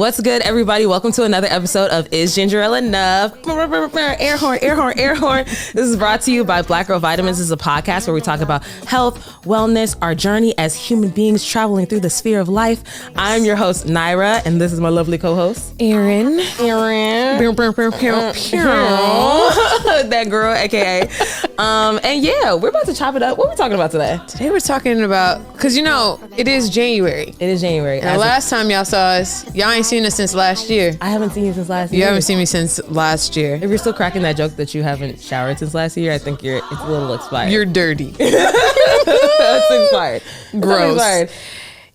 What's good, everybody? Welcome to another episode of Is Ginger Ale Enough? Air horn, air horn, air horn. This is brought to you by Black Girl Vitamins. This is a podcast where we talk about health, wellness, our journey as human beings traveling through the sphere of life. I'm your host, Naira, and this is my lovely co-host, Erin. That girl, aka. And yeah, we're about to chop it up. What are we talking about today? Today we're talking about, because you know, it is January. It is January. And the last time y'all saw us, y'all ain't seen us since last year. I haven't seen you since last year. You haven't seen me since last year. If you're still cracking that joke that you haven't showered since last year, I think it's a little expired. You're dirty. It's expired. Gross. Expired.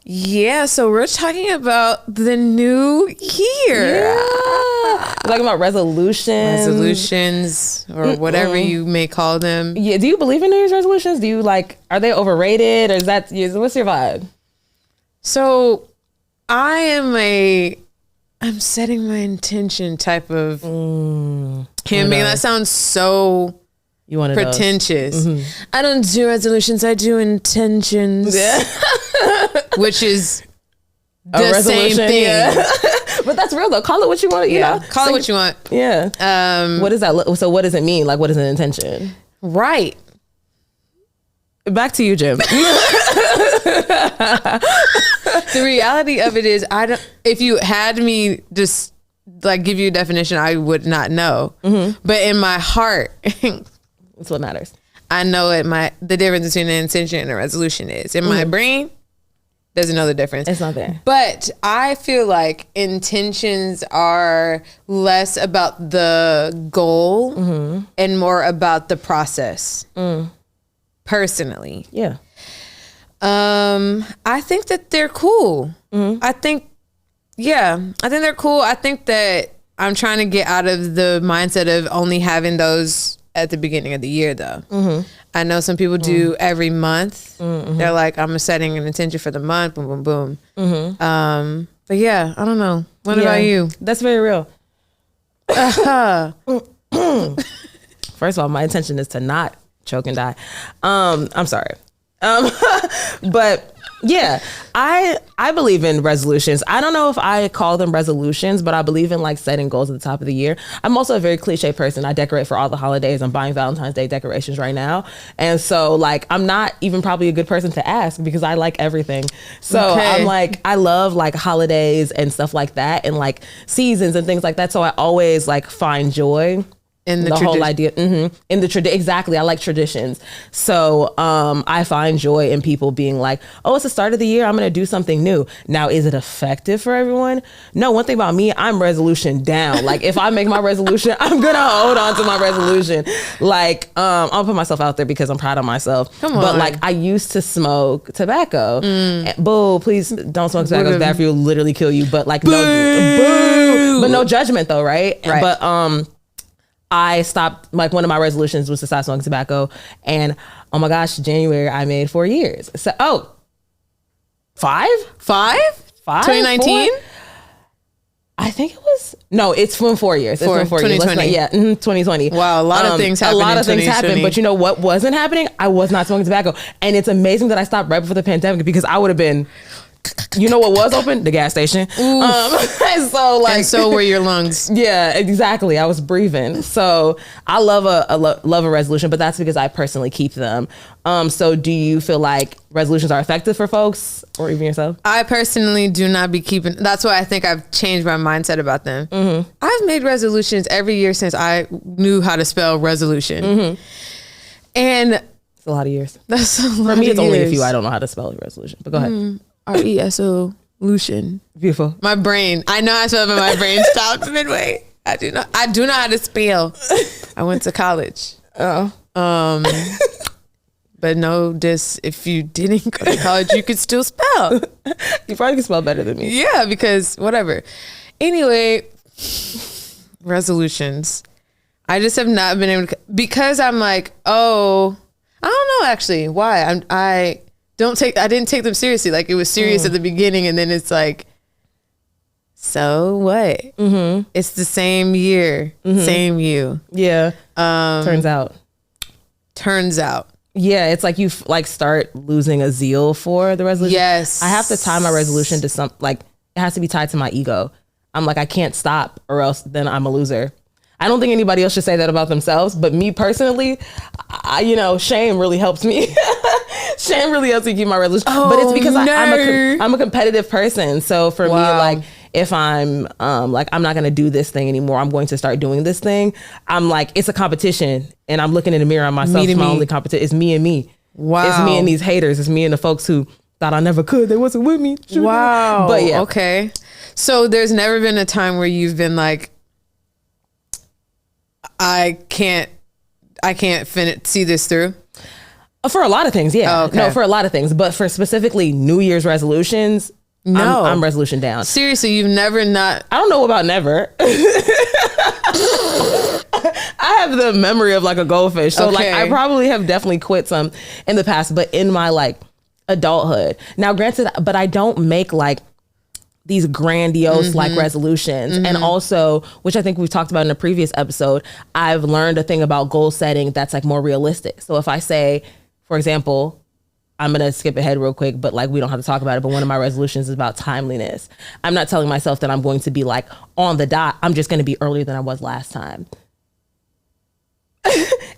Yeah, so we're talking about the new year. Yeah. We're talking about resolutions. Or whatever you may call them. Yeah. Do you believe in New Year's resolutions? Do you are they overrated, or what's your vibe? So I'm setting my intention type of human being. That sounds so pretentious. Mm-hmm. I don't do resolutions, I do intentions. Yeah. Which is the same thing. Yeah. But that's real though. Call it what you want, you know? Call it what you want. Yeah. What is that? So what does it mean? Like, what is an intention? Right. Back to you, Jim. The reality of it is, if you had me just give you a definition, I would not know. Mm-hmm. But in my heart, that's what matters. I know the difference between an intention and a resolution is. In my brain, doesn't know the difference. It's not there. But I feel like intentions are less about the goal and more about the process. Personally. Yeah. I think that they're cool. Mm-hmm. I think they're cool. I think that I'm trying to get out of the mindset of only having those at the beginning of the year, though. Mm-hmm. I know some people do every month. Mm-hmm. They're like, I'm setting an intention for the month, boom, boom, boom. Mm-hmm. But yeah, I don't know. What about you? That's very real. First of all, my intention is to not choke and die. I'm sorry. But yeah, I believe in resolutions. I don't know if I call them resolutions, but I believe in setting goals at the top of the year. I'm also a very cliche person. I decorate for all the holidays. I'm buying Valentine's Day decorations right now. And so I'm not even probably a good person to ask because I like everything. So okay. I love holidays and stuff like that and seasons and things like that. So I always find joy in the whole idea. In the tradition. Exactly. I like traditions. So I find joy in people being like, oh, it's the start of the year. I'm going to do something new. Now, is it effective for everyone? No. One thing about me, I'm resolution down. If I make my resolution, I'm going to hold on to my resolution. I'll put myself out there because I'm proud of myself. Come on. But I used to smoke tobacco. Boo, please don't smoke tobacco. It's bad for you. It'll literally kill you. But no, boo. But no judgment though, right? But I stopped, one of my resolutions was to stop smoking tobacco. And oh my gosh, January, I made 4 years. So, five? 2019? I think it was, no, it's from 4 years. It's from 4 years. 2020. Yeah, 2020. Wow, a lot of things happened. But you know what wasn't happening? I was not smoking tobacco. And it's amazing that I stopped right before the pandemic because I would have been, you know what was open? The gas station. And so were your lungs. Yeah, exactly. I was breathing. So I love a resolution, but that's because I personally keep them. So do you feel like resolutions are effective for folks or even yourself? I personally do not be keeping. That's why I think I've changed my mindset about them. Mm-hmm. I've made resolutions every year since I knew how to spell resolution. Mm-hmm. And it's a lot of years. That's a lot for me. It's years. only a few. I don't know how to spell resolution, but go ahead. resolution. Beautiful. My brain. I know I spell it, but my brain stopped midway. I do not know how to spell. I went to college. Oh. But no, if you didn't go to college, you could still spell. You probably can spell better than me. Yeah, because whatever. Anyway, resolutions. I just have not been able to, because I'm I don't know actually why. I didn't take them seriously. It was serious at the beginning, and then it's so what? Mm-hmm. It's the same year, same you. Yeah. Turns out. Yeah, it's you start losing a zeal for the resolution. Yes. I have to tie my resolution to it has to be tied to my ego. I'm like, I can't stop or else then I'm a loser. I don't think anybody else should say that about themselves, but me personally, shame really helps me. Shame really helps me keep my resolution. But it's because I'm a competitive person. So for me, like, if I'm like, I'm not going to do this thing anymore, I'm going to start doing this thing. I'm like, it's a competition and I'm looking in the mirror on myself. It's my only competition. It's me and me. Wow. It's me and these haters. It's me and the folks who thought I never could. They wasn't with me. Wow. But yeah. Okay. So there's never been a time where you've been like, I can't see this through? For a lot of things, yeah. Oh, okay. No, for a lot of things. But for specifically New Year's resolutions, no. I'm resolution down. Seriously, you've never not... I don't know about never. I have the memory of like a goldfish. So like I probably have definitely quit some in the past, but in my like adulthood. Now granted, but I don't make like these grandiose like resolutions. And also, which I think we've talked about in a previous episode, I've learned a thing about goal setting that's like more realistic. So if I say, for example, I'm going to skip ahead real quick, but like we don't have to talk about it. But one of my resolutions is about timeliness. I'm not telling myself that I'm going to be like on the dot. I'm just going to be earlier than I was last time.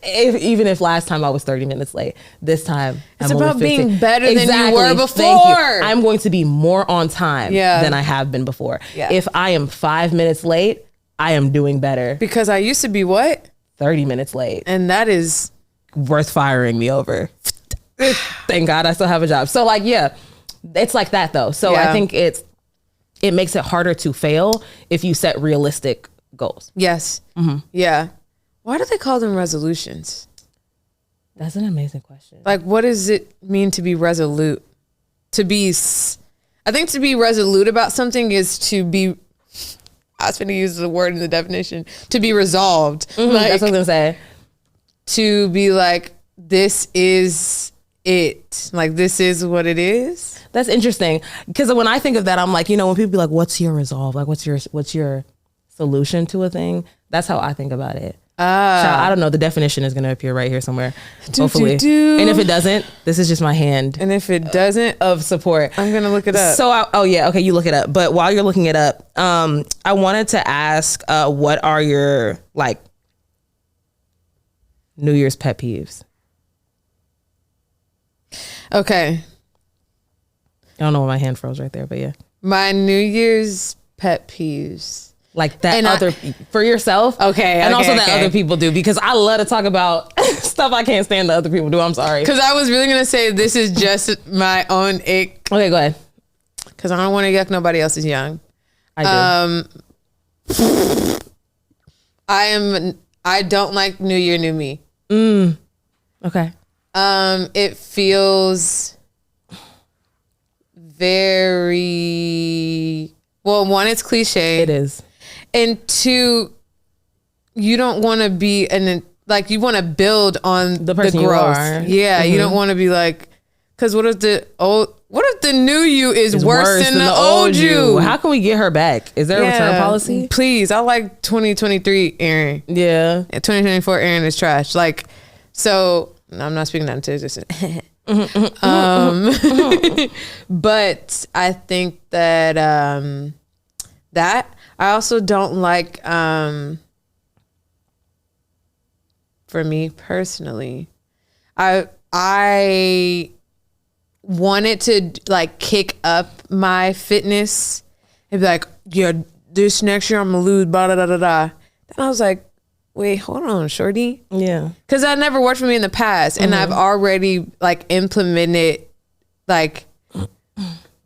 Even if last time I was 30 minutes late, this time it's I'm about being better exactly. than you were before. Thank you. I'm going to be more on time than I have been before. Yeah. If I am 5 minutes late, I am doing better. Because I used to be what? 30 minutes late. And that is worth firing me over. Thank God I still have a job. So like, yeah, it's like that though. So I think it makes it harder to fail if you set realistic goals. Yes. Mm-hmm. Yeah. Why do they call them resolutions? That's an amazing question. Like, what does it mean to be resolute? I think to be resolute about something is to be, I was going to use the word in the definition, to be resolved. Like, that's what I was going to say. To be like, this is it. Like, this is what it is. That's interesting. Because when I think of that, I'm like, when people be like, what's your resolve? Like, what's your solution to a thing? That's how I think about it. I don't know. The definition is going to appear right here somewhere, hopefully. And if it doesn't, this is just my hand. And if it doesn't, of support, I'm going to look it up. So, okay, you look it up. But while you're looking it up, I wanted to ask, what are your like New Year's pet peeves? Okay. I don't know why my hand froze right there, but yeah. My New Year's pet peeves. Like that for yourself. Okay. And also that other people do, because I love to talk about stuff I can't stand that other people do. I'm sorry. Because I was really going to say this is just my own ick. Okay, go ahead. Because I don't want to yuck nobody else's young. I do. I don't like New Year, New Me. Okay. It feels very, well, one, it's cliche. It is. And two, you don't want to be you want to build on the person growth. You are. Yeah, you don't want to be like, because what if the new you is worse than the old you? How can we get her back? Is there a return policy? Please, I like 2023 Erin. Yeah. 2024 Erin is trash. Like, so I'm not speaking that into existence. But I think that that I also don't like, for me personally, I wanted to like kick up my fitness and be like, yeah, this next year I'm gonna lose blah da da da da. Then I was like, wait, hold on, shorty. Yeah. Because that never worked for me in the past. And I've already like implemented like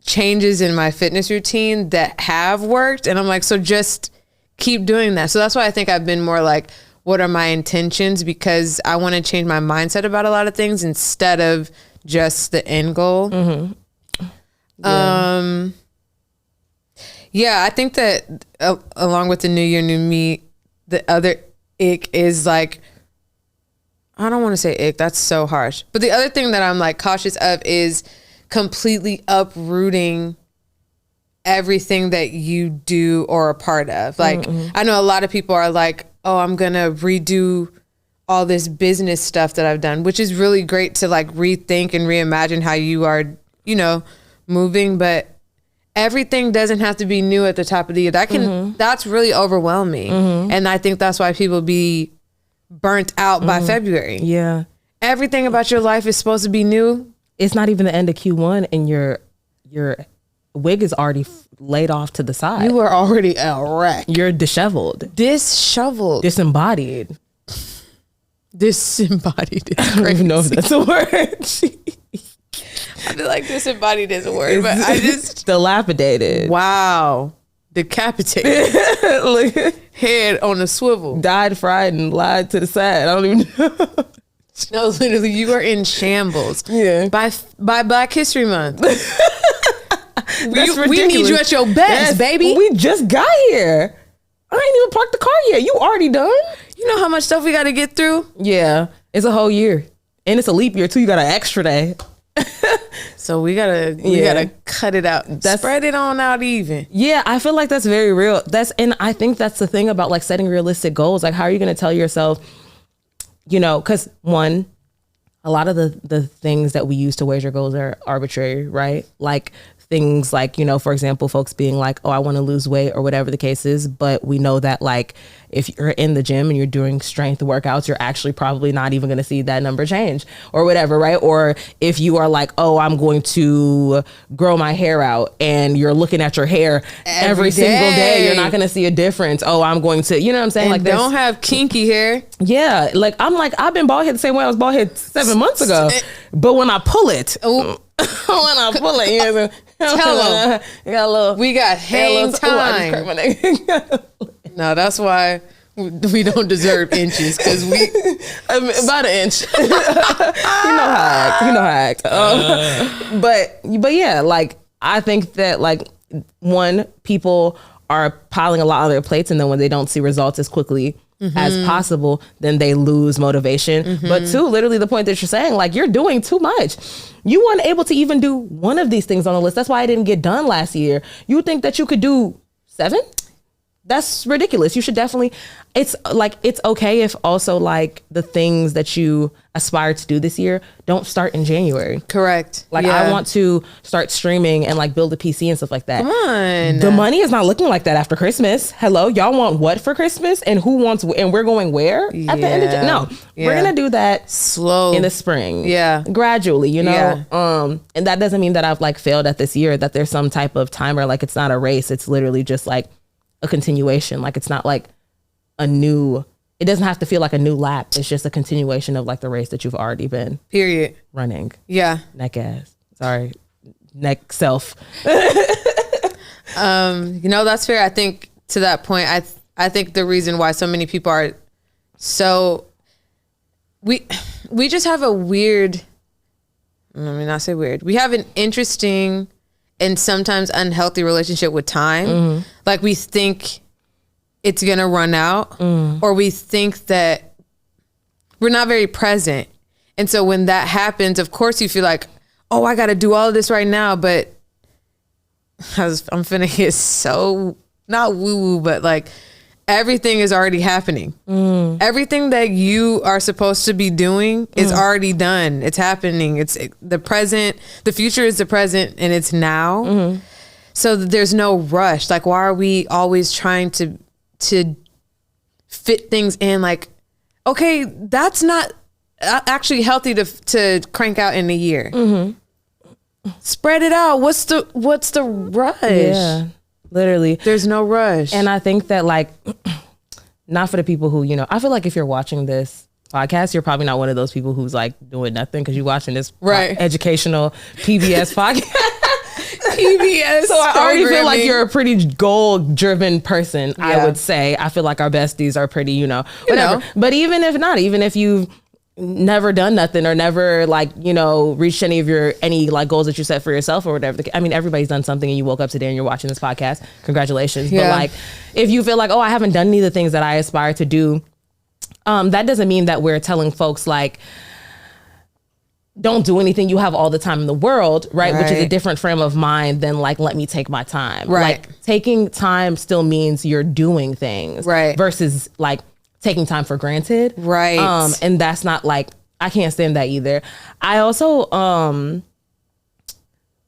changes in my fitness routine that have worked. And I'm like, so just keep doing that. So that's why I think I've been more like, what are my intentions? Because I want to change my mindset about a lot of things instead of just the end goal. Yeah, I think that along with the New Year, New Me, the other ick is like, I don't want to say ick, that's so harsh. But the other thing that I'm like cautious of is completely uprooting everything that you do or a part of. Like, I know a lot of people are like, oh, I'm going to redo all this business stuff that I've done, which is really great to like rethink and reimagine how you are, moving. But everything doesn't have to be new at the top of the year. That's really overwhelming. And I think that's why people be burnt out by February. Yeah. Everything about your life is supposed to be new. It's not even the end of Q1 and your wig is already laid off to the side. You are already a wreck. You're disheveled. Disembodied. Disembodied. I don't even know if that's a word. I feel like disembodied is a word, but I just... Dilapidated. Wow. Decapitated. Head on a swivel. Died, fried, and lied to the side. I don't even know. No, literally, you are in shambles. Yeah. By Black History Month. We need you at your best, yes, baby. We just got here. I ain't even parked the car yet. You already done? You know how much stuff we got to get through? Yeah. It's a whole year. And it's a leap year, too. You got an extra day. So we gotta cut it out. Spread it on out even. Yeah, I feel like that's very real. And I think that's the thing about like setting realistic goals. Like, how are you going to tell yourself, you know, because one, a lot of the things that we use to wager goals are arbitrary, right? Like things like, you know, for example, folks being like, oh, I want to lose weight or whatever the case is. But we know that like if you're in the gym and you're doing strength workouts, you're actually probably not even going to see that number change or whatever, right? Or if you are like, oh, I'm going to grow my hair out and you're looking at your hair every single day, you're not going to see a difference. Oh, I'm going to, you know what I'm saying? And like don't have kinky hair. Yeah. Like I've been bald head the same way I was bald head 7 months ago. But when I pull it, you know, tell them. We got hang time. No, that's why we don't deserve inches because we about an inch. You know how I act. But yeah, like I think that like one, people are piling a lot on their plates, and then when they don't see results as quickly as possible, then they lose motivation. But two, literally the point that you're saying, like you're doing too much. You weren't able to even do one of these things on the list. That's why I didn't get done last year. You think that you could do 7? That's ridiculous. You should definitely, it's like, it's okay if also like the things that you aspire to do this year don't start in January. Correct. Like I want to start streaming and like build a PC and stuff like that. Come on. The money is not looking like that after Christmas. Hello, y'all want what for Christmas? And who wants, and we're going where? At the end of No, we're going to do that slow in the spring. Yeah. Gradually, you know? And that doesn't mean that I've like failed at this year, that there's some type of timer. Like it's not a race. It's literally just like a continuation. Like it's not like it doesn't have to feel like a new lap. It's just a continuation of like the race that you've already been running. Yeah. Neck ass. Sorry. Neck self. You know, that's fair. I think to that point, I think the reason why so many people are so we just have a weird, let me not say weird. We have an interesting and sometimes unhealthy relationship with time. Like we think it's gonna run out, or we think that we're not very present. And so when that happens, of course you feel like, oh, I gotta do all of this right now, but I'm finna get so, not woo-woo, but like everything is already happening. Everything that you are supposed to be doing is already done. It's happening. It's the present. The future is the present, and it's now. So there's no rush. Like, why are we always trying to fit things in? Like, okay, that's not actually healthy to crank out in a year. Spread it out. What's the rush? Yeah. Literally. There's no rush. And I think that like, not for the people who, you know, I feel like if you're watching this podcast, you're probably not one of those people who's like doing nothing because you're watching this educational PBS podcast. PBS. So I already feel like you're a pretty goal-driven person, Yeah. I would say. I feel like our besties are pretty, you know, whatever. But even if not, even if you've never done nothing or never like, you know, reached any like goals that you set for yourself or whatever. I mean, everybody's done something and you woke up today and you're watching this podcast. Congratulations. Yeah. But like, if you feel like, oh, I haven't done any of the things that I aspire to do, that doesn't mean that we're telling folks like, don't do anything. You have all the time in the world, right? Which is a different frame of mind than like, let me take my time. Right. Like taking time still means you're doing things. Right. Versus like taking time for granted. Right. And that's not like, I can't stand that either. I also,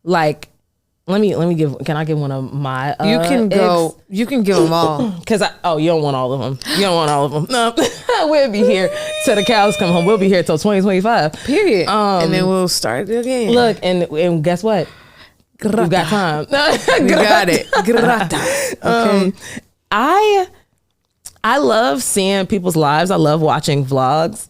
like Let me give. Can I give one of my? You can go. You can give them all. Because you don't want all of them. You don't want all of them. No, we'll be here till the cows come home. We'll be here till 2025. Period. And then we'll start it again. Look, and guess what? We've got time. We got it. Okay. I love seeing people's lives. I love watching vlogs.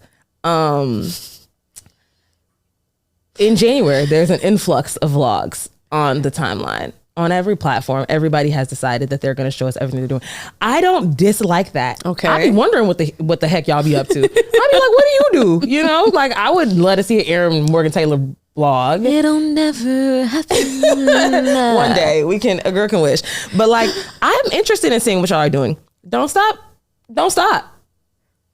In January, there's an influx of vlogs on the timeline. On every platform, everybody has decided that they're going to show us everything they're doing. I don't dislike that. Okay. I be wondering what the heck y'all be up to. I be like, what do you do? You know, like I would love to see an Erin Morgan Taylor vlog. It'll never happen. One day a girl can wish. But like, I'm interested in seeing what y'all are doing. Don't stop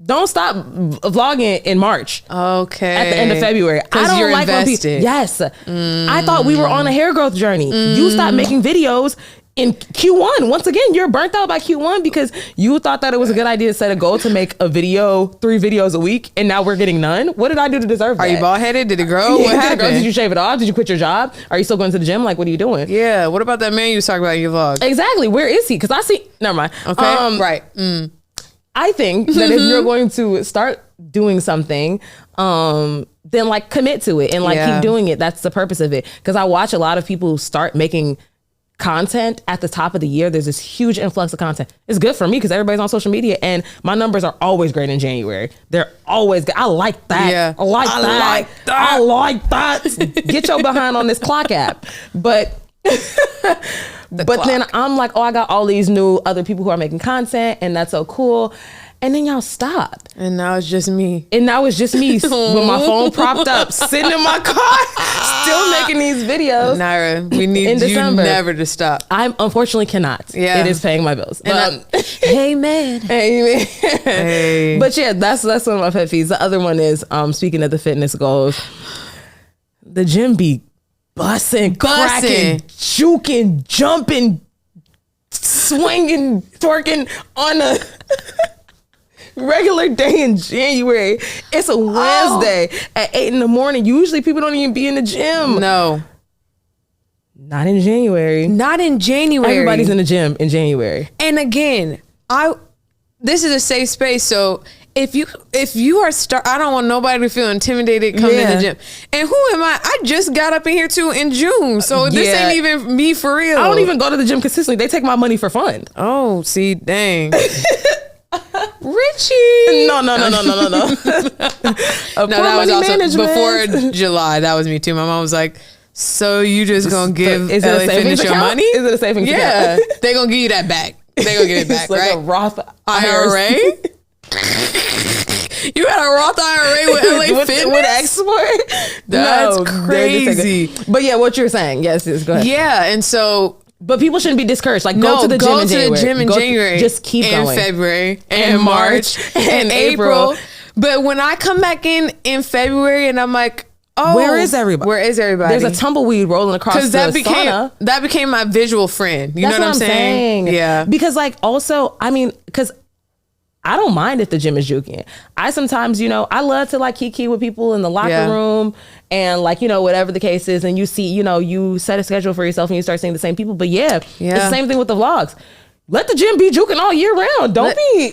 vlogging in March. Okay. At the end of February. I don't you're like invested. Yes. I thought we were on a hair growth journey. You stopped making videos in Q1. Once again, you're burnt out by Q1 because you thought that it was a good idea to set a goal to make 3 videos a week, and now we're getting none. What did I do to deserve that? Are you bald headed? Did it grow? What happened? Did you shave it off? Did you quit your job? Are you still going to the gym? Like, what are you doing? Yeah. What about that man you was talking about in your vlog? Exactly. Where is he? Because I see. Never mind. Okay. Right. I think that if you're going to start doing something, then like commit to it and like keep doing it. That's the purpose of it. Because I watch a lot of people start making content at the top of the year. There's this huge influx of content. It's good for me because everybody's on social media and my numbers are always great in January. They're always good. I like that. Yeah. I like that. Get your behind on this clock app. But then I'm like, I got all these new other people who are making content and that's so cool. And then y'all stop. And now it's just me. With my phone propped up, sitting in my car, still making these videos. Naira, we need you never to stop. I unfortunately cannot. Yeah. It is paying my bills. Hey, man. Hey. But yeah, that's one of my pet peeves. The other one is, speaking of the fitness goals, the gym be bussing, cracking, juking, jumping, swinging, twerking on a regular day in January. It's a Wednesday at 8 a.m. Usually people don't even be in the gym. No. Not in January. Everybody's in the gym in January. And again, this is a safe space, so if you are I don't want nobody to feel intimidated coming in the gym. And who am I? I just got up in here too in June, so this ain't even me for real. I don't even go to the gym consistently. They take my money for fun. Oh, see, dang. Richie. No. No, that was also before July. That was me too. My mom was like, so you just gonna give LA Fitness your money? Is it a savings account? Yeah. They gonna give you that back. They gonna get it back, like right? A Roth IRA? You got a Roth IRA with LA Fitness? With export? That's crazy. But yeah, what you're saying. Yes, go ahead. Yeah, and so... But people shouldn't be discouraged. Like, go to the gym in January. Just keep going. In February, and March, and April. But when I come back in February and I'm like, where is everybody? There's a tumbleweed rolling across the sauna. That became my visual friend. You know what I'm saying? Yeah. Because like also, I mean, because I don't mind if the gym is juking. I sometimes, I love to like kiki with people in the locker room and like, whatever the case is. And you see, you set a schedule for yourself and you start seeing the same people. But it's the same thing with the vlogs. Let the gym be juking all year round. Let me,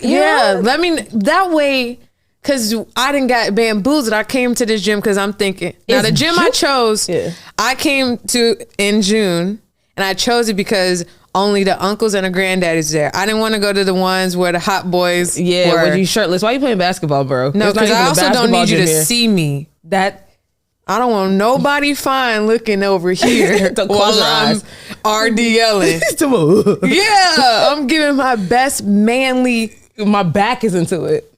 that way, because I didn't got bamboozled. I came to this gym because I'm thinking, now the gym I chose, I came to in June and I chose it because only the uncles and the granddaddies there. I didn't want to go to the ones where the hot boys were. With you shirtless. Why are you playing basketball, bro? No, because I also don't need you to see me. I don't want nobody fine looking over here while I'm RDLing. Yeah, I'm giving my best manly. My back is into it.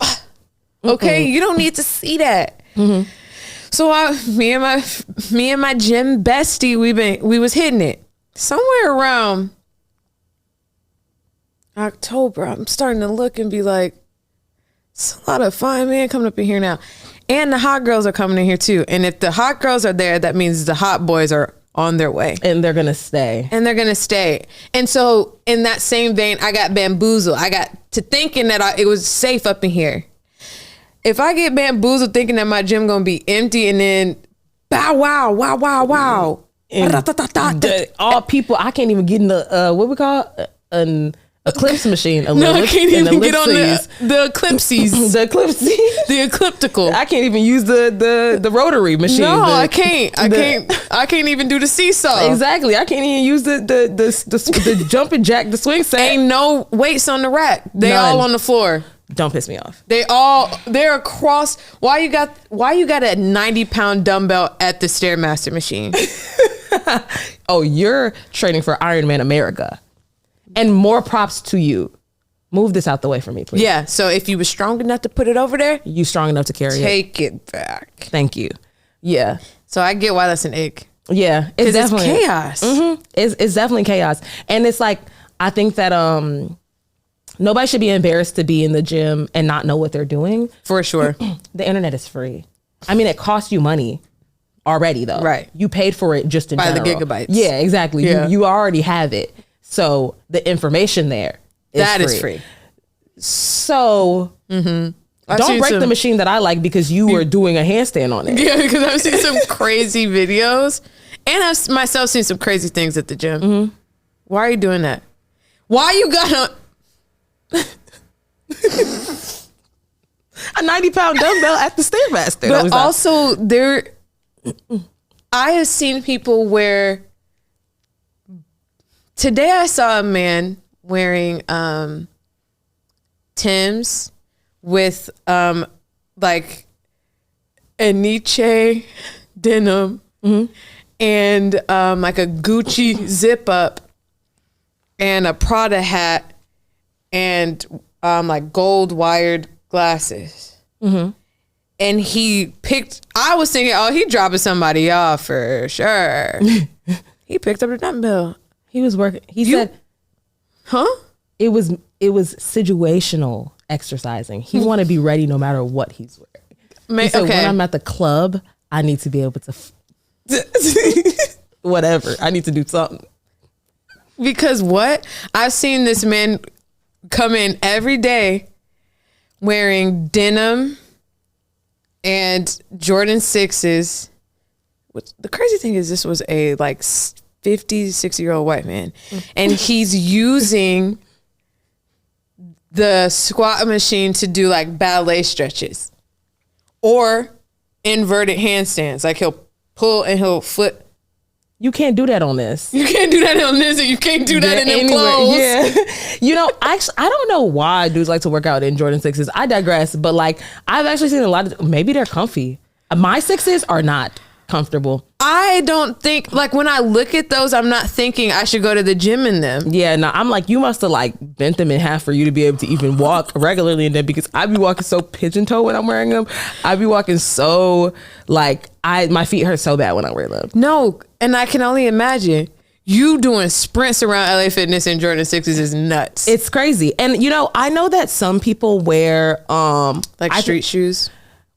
Okay, you don't need to see that. Mm-hmm. So me and my gym bestie, we was hitting it somewhere around October. I'm starting to look and be like, it's a lot of fine men coming up in here now. And the hot girls are coming in here too. And if the hot girls are there, that means the hot boys are on their way. And they're going to stay. And so in that same vein, I got bamboozled. I got to thinking that it was safe up in here. If I get bamboozled thinking that my gym going to be empty and then bow, wow, all people, I can't even get in the what we call an eclipse machine. No, I can't even get on the eclipses. The eclipses. The ecliptical. I can't even use the rotary machine. No, I can't. I can't even do the seesaw. Exactly. I can't even use the jumping jack, the swing set. Ain't no weights on the rack. They all on the floor. Don't piss me off. They're across. Why you got a 90-pound dumbbell at the Stairmaster machine? Oh, you're training for Ironman America. And more props to you. Move this out the way for me, please. Yeah. So if you were strong enough to put it over there, you strong enough to carry it. Take it back. Thank you. Yeah. So I get why that's an ick. Yeah. It's definitely chaos. Mm-hmm. It's definitely chaos. And it's like, I think that nobody should be embarrassed to be in the gym and not know what they're doing. For sure. The internet is free. I mean, it costs you money already, though. Right. You paid for it just in by general. the gigabytes. Yeah, exactly. Yeah. You already have it. So the information there is free. So don't break the machine that I like because you were doing a handstand on it. Yeah, because I've seen some crazy videos and I've myself seen some crazy things at the gym. Mm-hmm. Why are you doing that? Why you got a 90-pound dumbbell at the Stairmaster? But also I have seen people where today I saw a man wearing Timbs with like a Nietzsche denim and like a Gucci zip up and a Prada hat and like gold wired glasses. Mm-hmm. And I was thinking, oh, he dropping somebody off for sure. He picked up the dumbbell. He was working. He said, huh? It was situational exercising. He want to be ready no matter what he's wearing. He said, when I'm at the club, I need to be able to whatever. I need to do something. Because what? I've seen this man come in every day wearing denim and Jordan 6s. The crazy thing is this was a like 50, 60-year-old white man. And he's using the squat machine to do like ballet stretches or inverted handstands. Like he'll pull and he'll flip. You can't do that on this. You can't do that on this, and you can't do that in them clothes. Yeah. You know, I don't know why dudes like to work out in Jordan 6s. I digress, but like I've actually seen a lot of, maybe they're comfy. My 6s are not comfortable. I don't think, like when I look at those, I'm not thinking I should go to the gym in them. Yeah, no, I'm like, you must have like bent them in half for you to be able to even walk regularly in them, because I be walking so pigeon toe when I'm wearing them. I be walking so like my feet hurt so bad when I wear them. No, and I can only imagine you doing sprints around LA Fitness in Jordan 6s is nuts. It's crazy. And you know, I know that some people wear like street shoes.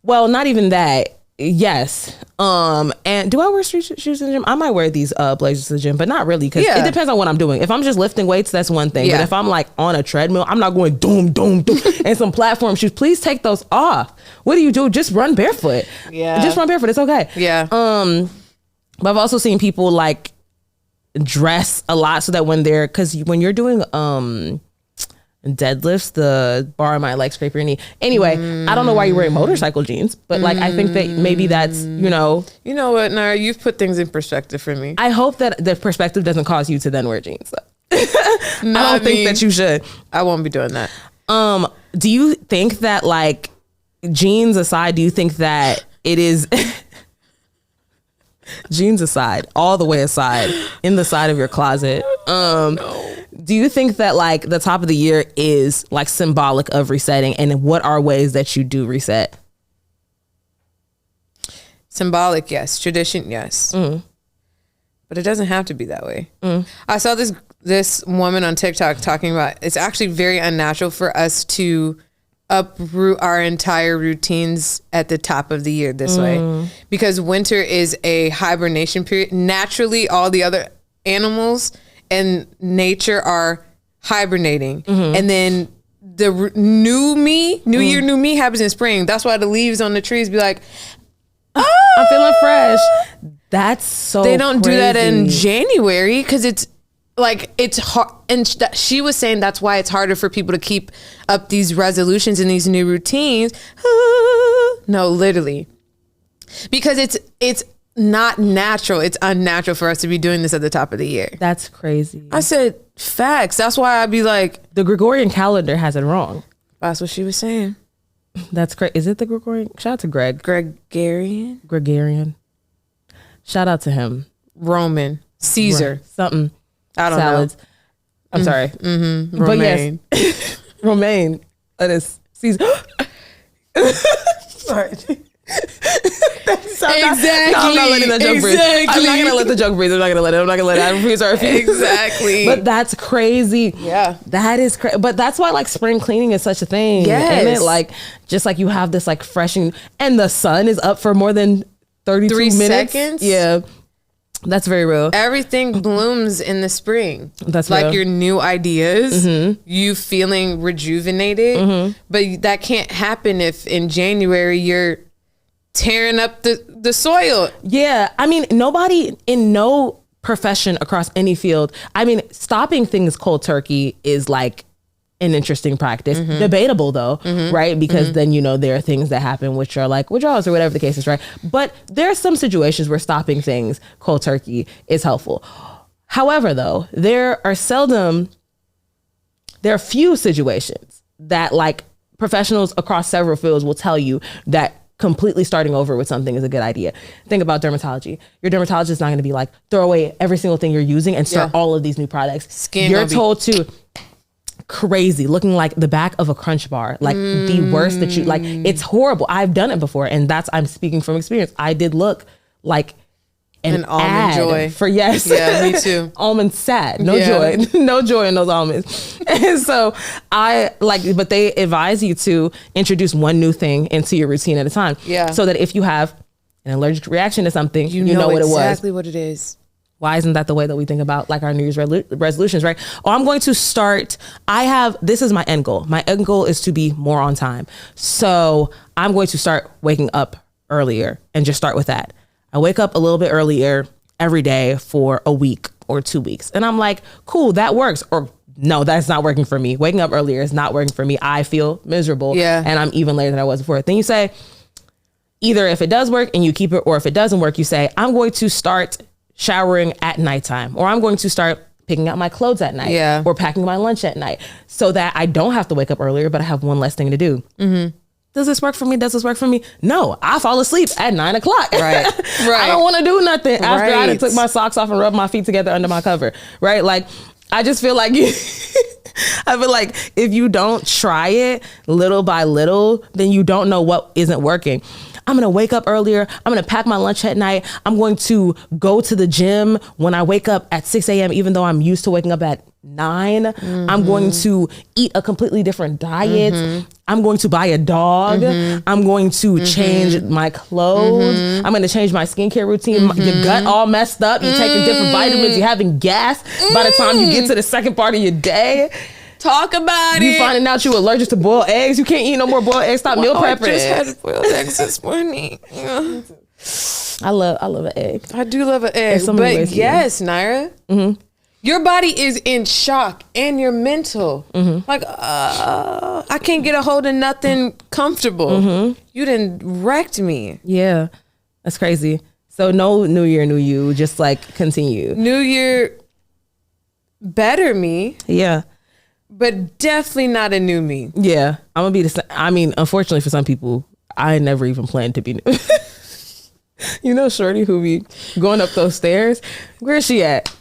Well, not even that. Yes. And do I wear street shoes in the gym? I might wear these blazers to the gym, but not really, because it depends on what I'm doing. If I'm just lifting weights, that's one thing. But if I'm like on a treadmill, I'm not going doom, doom, doom, and some platform shoes. Please take those off. What do you do? Just run barefoot. Yeah. Just run barefoot. It's okay. Yeah. But I've also seen people like dress a lot so that when you're doing deadlifts, the bar might like scrape your knee. Anyway, I don't know why you're wearing motorcycle jeans, but like I think that maybe that's, you know what, Naira, you've put things in perspective for me. I hope that the perspective doesn't cause you to then wear jeans. I don't think that you should. I won't be doing that. Do you think that, like, jeans aside, do you think that it is jeans aside, all the way aside, in the side of your closet, no. Do you think that like the top of the year is like symbolic of resetting, and what are ways that you do reset? Symbolic, yes. Tradition, yes. But it doesn't have to be that way. I saw this woman on TikTok talking about it's actually very unnatural for us to uproot our entire routines at the top of the year this way, because winter is a hibernation period. Naturally, all the other animals and nature are hibernating, and then the new year, new me happens in spring. That's why the leaves on the trees be like, I'm feeling fresh. That's so They don't do that in crazy. January because it's like it's hard. And she was saying that's why it's harder for people to keep up these resolutions and these new routines. No, literally, because it's not natural. It's unnatural for us to be doing this at the top of the year. That's crazy. I said facts. That's why I'd be like, The Gregorian calendar has it wrong. that's what she was saying. That's crazy. Is it the Gregorian? Shout out to Greg. Gregorian. Shout out to him. Roman, Caesar, Something. I don't Salads. know. I'm sorry. Mm-hmm. But Romaine. yes, Romaine. That is Caesar. Sorry. Exactly. No, I'm not letting that joke breathe. I'm not gonna let the joke breathe. I'm not gonna let it. I'm not gonna let it. I refuse. Exactly. But that's crazy. Yeah. That is crazy. But that's why like spring cleaning is such a thing. Yes. Isn't it? Like just like you have this like fresh and the sun is up for more than 32 3 minutes. seconds? Yeah. That's very real. Everything blooms in the spring. That's like real. your new ideas, you feeling rejuvenated. But that can't happen if in January you're tearing up the soil. Yeah. I mean, nobody in no profession across any field. I mean, stopping things cold turkey is like an interesting practice. Debatable though, right? Because then, there are things that happen which are like withdrawals or whatever the case is, right? But there are some situations where stopping things cold turkey is helpful. However, though, there are few situations that like professionals across several fields will tell you that completely starting over with something is a good idea. Think about dermatology. Your dermatologist is not going to be like, throw away every single thing you're using and start all of these new products. You're told to crazy, looking like the back of a Crunch bar, like the worst that you like. It's horrible. I've done it before, and I'm speaking from experience. I did look like an almond ad joy for yes. Yeah, me too. Almond sad, no Yeah. joy, no joy in those almonds. And so but they advise you to introduce one new thing into your routine at a time. Yeah. So that if you have an allergic reaction to something, you know what it was. Exactly what it is. Why isn't that the way that we think about like our New Year's resolutions, right? Oh, I'm going to start. This is my end goal. My end goal is to be more on time. So I'm going to start waking up earlier and just start with that. I wake up a little bit earlier every day for a week or 2 weeks. And I'm like, cool, that works. Or no, that's not working for me. Waking up earlier is not working for me. I feel miserable. Yeah. And I'm even later than I was before. Then you say, either if it does work and you keep it, or if it doesn't work, you say, I'm going to start showering at nighttime, or I'm going to start picking out my clothes at night, or packing my lunch at night, so that I don't have to wake up earlier, but I have one less thing to do. Does this work for me? Does this work for me? No, I fall asleep at 9 o'clock. Right. I don't want to do nothing after I done Right. took my socks off and rubbed my feet together under my cover. Right. Like, I just feel like I feel like if you don't try it little by little, then you don't know what isn't working. I'm going to wake up earlier. I'm going to pack my lunch at night. I'm going to go to the gym when I wake up at 6 a.m., even though I'm used to waking up at 9. I'm going to eat a completely different diet. I'm going to buy a dog. I'm going to change my clothes. I'm going to change my skincare routine. Your gut all messed up. You're taking different vitamins. You're having gas by the time you get to the second part of your day. Talk about You it. finding out you're allergic to boiled eggs. You can't eat no more boiled eggs. Stop meal I prepping. just had boiled eggs this morning. I love an egg. I do love an egg. so many But ways to yes, Naira, your body is in shock and you're mental. Like, I can't get a hold of nothing comfortable. You done wrecked me. Yeah, that's crazy. So no new year, new you. Just like continue. New Year, better me, Yeah. but definitely not a new me. Yeah, I'm gonna be the same. I mean, unfortunately for some people, I never even planned to be new. Shorty who be going up those stairs. Where's she at?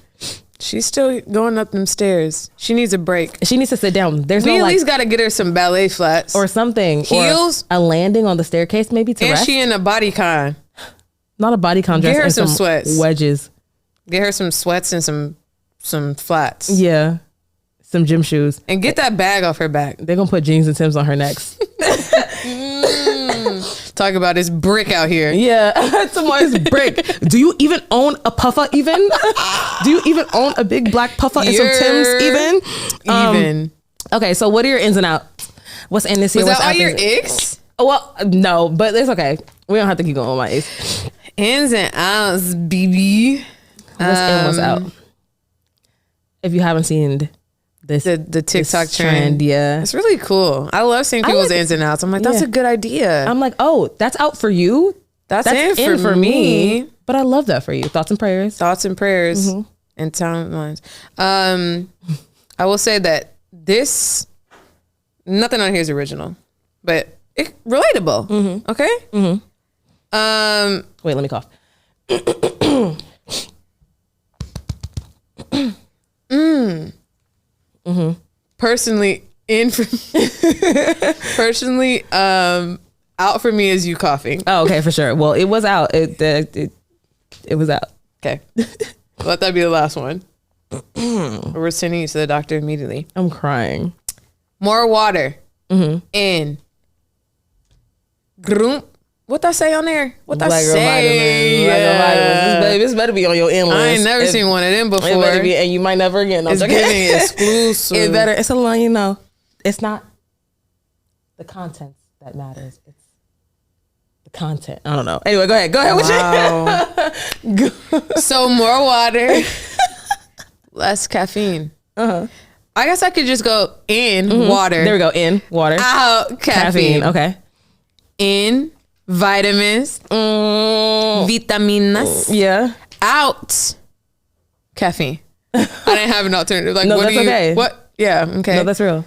She's still going up them stairs. She needs a break. She needs to sit down. There's We no at like, least got to get her some ballet flats. or something. Heels? Or a landing on the staircase maybe to And rest. she in a bodycon. Not a bodycon dress. Get her and some sweats. Wedges. Get her some sweats and some flats. Yeah. Some gym shoes. And get that bag off her back. They're gonna put jeans and Timbs on her next. Talk about this brick out here. Yeah, someone's brick. Do you even own a puffer? Even? Do you even own a big black puffer and some Timbs? Even. Okay, so what are your ins and outs? What's in this year? Was that What's all out your this- icks? Well, no, but it's okay. We don't have to keep going with my icks. Ins and outs, BB. What's in, what's out? If you haven't seen this, The TikTok this trend. yeah. It's really cool. I love seeing people's ins and outs. I'm like, that's a good idea. I'm like, oh, that's out for you? That's in for me. But I love that for you. Thoughts and prayers. Thoughts and prayers and timelines. I will say that nothing on here is original, but it's relatable. Okay? Wait, let me cough. Personally, out for me is you coughing. Oh, okay, for sure. Well, it was out. It was out. Okay. Let that be the last one. We're sending you to the doctor immediately. I'm crying. More water. In. Grump. What I say on there? What I say? This better be on your end list. I ain't never seen one of them before. It better be, and you might never again. It's giving exclusive. It's a line, it's not the contents that matters. It's the content. I don't know. Anyway, go ahead. With you. So more water, less caffeine. I guess I could just go in water. There we go. In water. Out caffeine. Okay. In vitamins, vitaminas. Yeah. Out caffeine. I didn't have an alternative. Like, No, what that's okay. What? Yeah. Okay. No, that's real.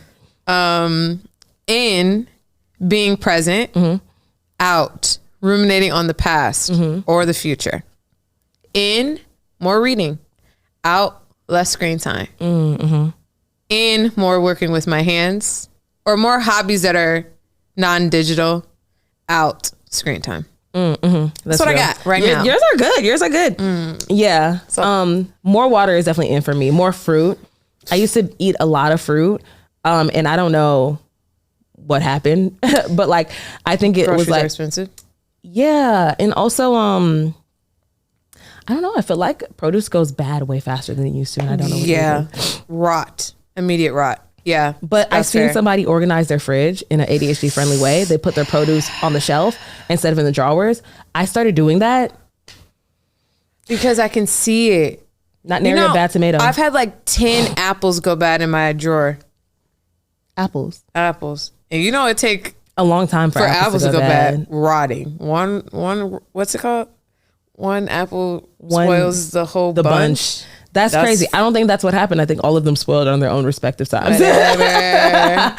In being present. Out ruminating on the past or the future. In more reading. Out less screen time. In more working with my hands or more hobbies that are non-digital. Out screen time. That's what real. I got right now. Yours are good. Yeah. So, more water is definitely in for me. More fruit. I used to eat a lot of fruit, and I don't know what happened, but like I think it was Groceries like are expensive. Yeah, and also I don't know. I feel like produce goes bad way faster than it used to, and I don't know. What Rot, immediate rot. Yeah, but I've seen somebody organize their fridge in an ADHD friendly way. They put their produce on the shelf instead of in the drawers. I started doing that because I can see it. Not nary a bad tomato. I've had like 10 apples go bad in my drawer. Apples, and it take a long time for apples to go bad. Rotting. One. What's it called? One apple spoils the whole bunch. That's crazy. I don't think that's what happened. I think all of them spoiled on their own respective times. Whatever.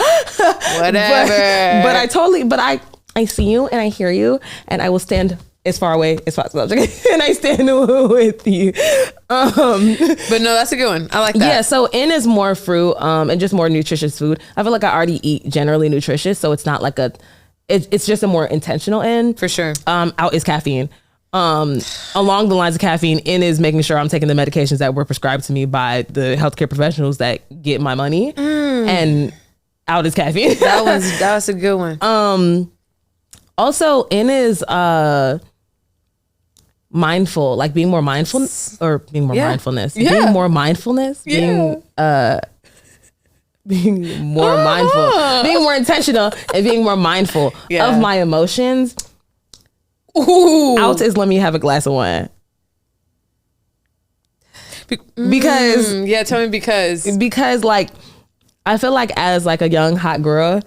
But I see you and I hear you, and I will stand as far away as possible. And I stand with you. But no, that's a good one. I like that. Yeah, so in is more fruit and just more nutritious food. I feel like I already eat generally nutritious, so it's not like it's just a more intentional in. For sure. Out is caffeine. Along the lines of caffeine, in is making sure I'm taking the medications that were prescribed to me by the healthcare professionals that get my money, and out is caffeine. That was a good one. Also, in is mindful, like being more mindful or being more mindfulness, being more mindfulness, being more mindful, being more intentional, and being more mindful of my emotions. Ooh. Out is let me have a glass of wine. Because tell me because like I feel like as like a young hot girl, you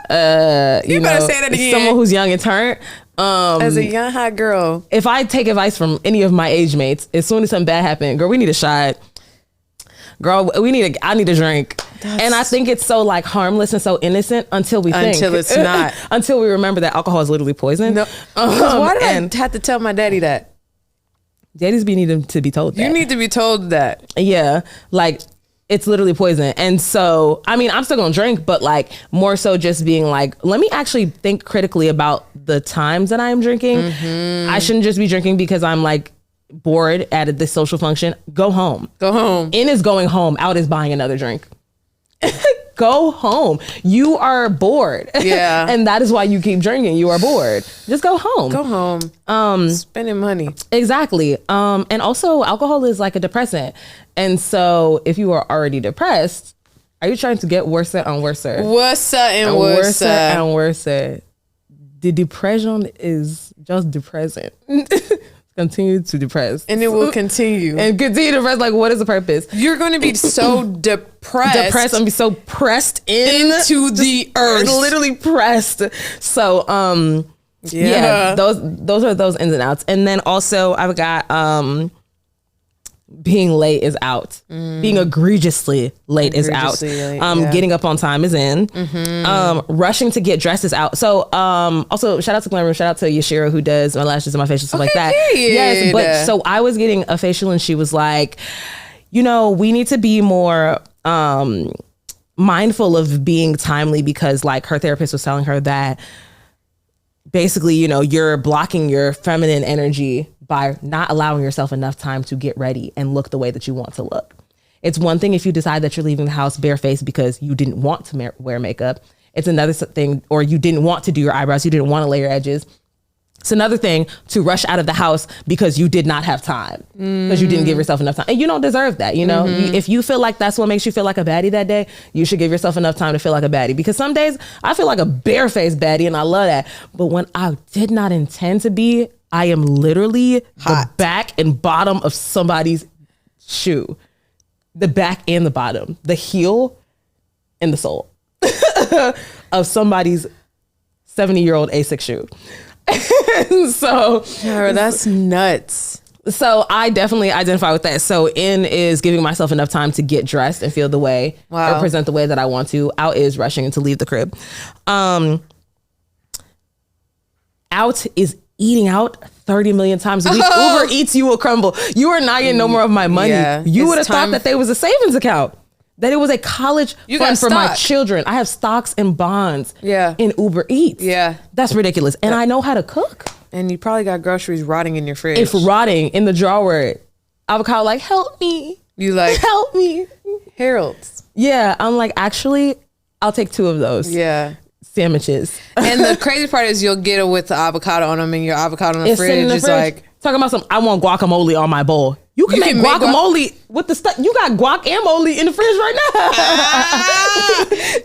better say that again. Someone who's young and turned. As a young hot girl, if I take advice from any of my age mates, as soon as something bad happened, girl, we need a shot. Girl, I need a drink. And I think it's so like harmless and so innocent until it's not. Until we remember that alcohol is literally poison. No. Why did I have to tell my daddy that? Daddies be needing to be told that. You need to be told that. Yeah. Like it's literally poison. And so, I mean, I'm still gonna drink, but like more so just being like, let me actually think critically about the times that I'm drinking. I shouldn't just be drinking because I'm like bored at this social function. Go home. In is going home. Out is buying another drink. Go home. You are bored. Yeah. And that is why you keep drinking. You are bored. Just go home. Spending money. Exactly. And also alcohol is like a depressant. And so if you are already depressed, are you trying to get worse and worse? Worse and worse. And worse. The depression is just depressing. continue to depress. And it will continue. And continue to depress. Like, what is the purpose? You're going to be so depressed. I'm gonna be so pressed into the earth. Literally pressed. So, yeah, those are those ins and outs. And then also I've got being late is out. Being egregiously late is out. Getting up on time is in. Rushing to get dressed is out. So also shout out to Glam Room, shout out to Yashira who does my lashes and my facial, stuff like that. Period. Yes, but so I was getting a facial and she was like, you know, we need to be more mindful of being timely, because like her therapist was telling her that basically, you know, you're blocking your feminine energy by not allowing yourself enough time to get ready and look the way that you want to look. It's one thing if you decide that you're leaving the house barefaced because you didn't want to wear makeup. It's another thing, or you didn't want to do your eyebrows, you didn't want to lay your edges. It's another thing to rush out of the house because you did not have time, because you didn't give yourself enough time. And you don't deserve that, you know? If you feel like that's what makes you feel like a baddie that day, you should give yourself enough time to feel like a baddie. Because some days I feel like a barefaced baddie and I love that. But when I did not intend to be, I am literally the back and bottom of somebody's shoe. The back and the bottom. The heel and the sole of somebody's 70-year-old A6 shoe. So that's nuts. So I definitely identify with that. So in is giving myself enough time to get dressed and feel the way or present the way that I want to. Out is rushing to leave the crib. Out is eating out 30 million times a week. Uber Eats you will crumble. You are not getting no more of my money. Yeah, you would have thought that there was a savings account, that it was a college fund for my children. I have stocks and bonds in Uber Eats. Yeah. That's ridiculous. And I know how to cook. And you probably got groceries rotting in your fridge. It's rotting in the drawer. Avocado like, help me. You like, help me. Harold's. Yeah. I'm like, actually, I'll take 2 of those. Yeah. Sandwiches. And the crazy part is you'll get it with the avocado on them, and your avocado in the fridge is like, talking about I want guacamole on my bowl. You can make guacamole with the stuff. You got guac and moly in the fridge right now.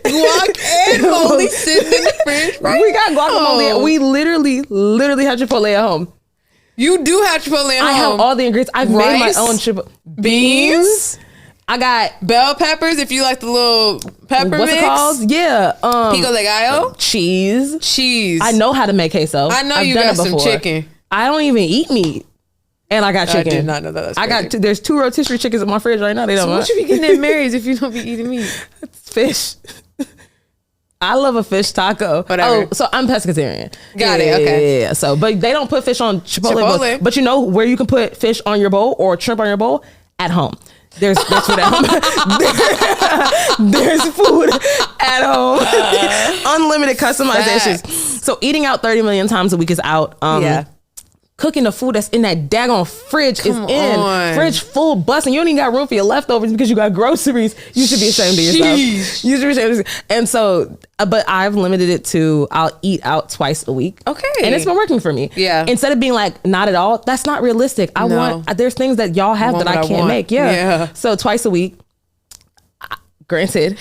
Guac and moly sitting in the fridge right now. We got guacamole. We literally have Chipotle at home. You do have Chipotle at home. I have all the ingredients. I've made my own Chipotle. Beans. I got bell peppers if you like the little pepper what's mix. It called? Yeah. Pico de gallo. Cheese. I know how to make queso. I know I've you got some chicken. I don't even eat meat. And I got chicken. I did not know that. I got there's 2 rotisserie chickens in my fridge right now. They don't. So what you be getting at Mary's if you don't be eating meat? It's fish. I love a fish taco. Whatever. Oh, so I'm pescatarian. Got it. Okay. Yeah. So, but they don't put fish on Chipotle. But you know where you can put fish on your bowl or shrimp on your bowl? At home. There's food at home. There's food at home. Unlimited customizations. Facts. So eating out 30 million times a week is out. Cooking the food that's in that daggone fridge is in. Fridge full busting. You don't even got room for your leftovers because you got groceries. You should be ashamed of yourself. You should be ashamed of yourself. And so, but I've limited it to I'll eat out twice a week. Okay. And it's been working for me. Yeah. Instead of being like, not at all, that's not realistic. There's things that y'all have that I can't make. Yeah. So twice a week. Granted,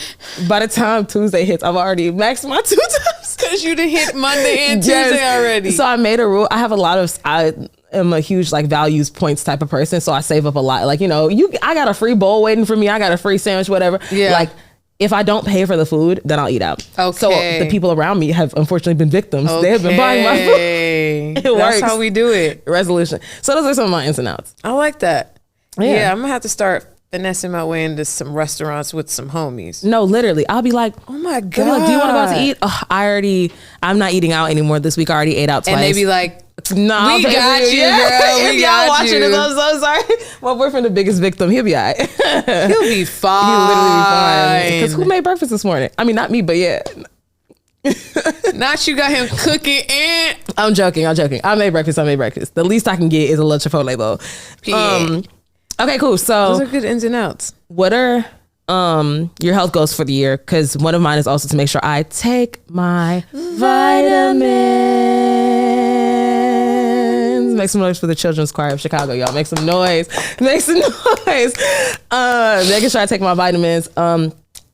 by the time Tuesday hits, I've already maxed my 2 times. Because you done hit Monday and Tuesday already. So I made a rule. I am a huge like values points type of person. So I save up a lot. Like, you know, I got a free bowl waiting for me. I got a free sandwich, whatever. Yeah. Like, if I don't pay for the food, then I'll eat out. Okay. So the people around me have unfortunately been victims. Okay. They have been buying my food. That's how we do it. Resolution. So those are some of my ins and outs. I like that. Yeah, I'm going to have to start finessing my way into some restaurants with some homies. No, literally. I'll be like, oh my God. Like, do you want to go out to eat? Oh, I'm not eating out anymore this week. I already ate out twice. And they be like, no, we got you, girl. If y'all watching this, I'm so sorry. My boyfriend, the biggest victim. He'll be all right. He'll be fine. He'll literally be fine. Because who made breakfast this morning? I mean, not me, but yeah. Not you got him cooking and... I'm joking. I made breakfast. The least I can get is a little Chipotle bowl. Okay, cool. So those are good ins and outs. What are your health goals for the year? Because one of mine is also to make sure I take my vitamins. Make some noise for the Children's Choir of Chicago, y'all. Make some noise. Making sure I take my vitamins.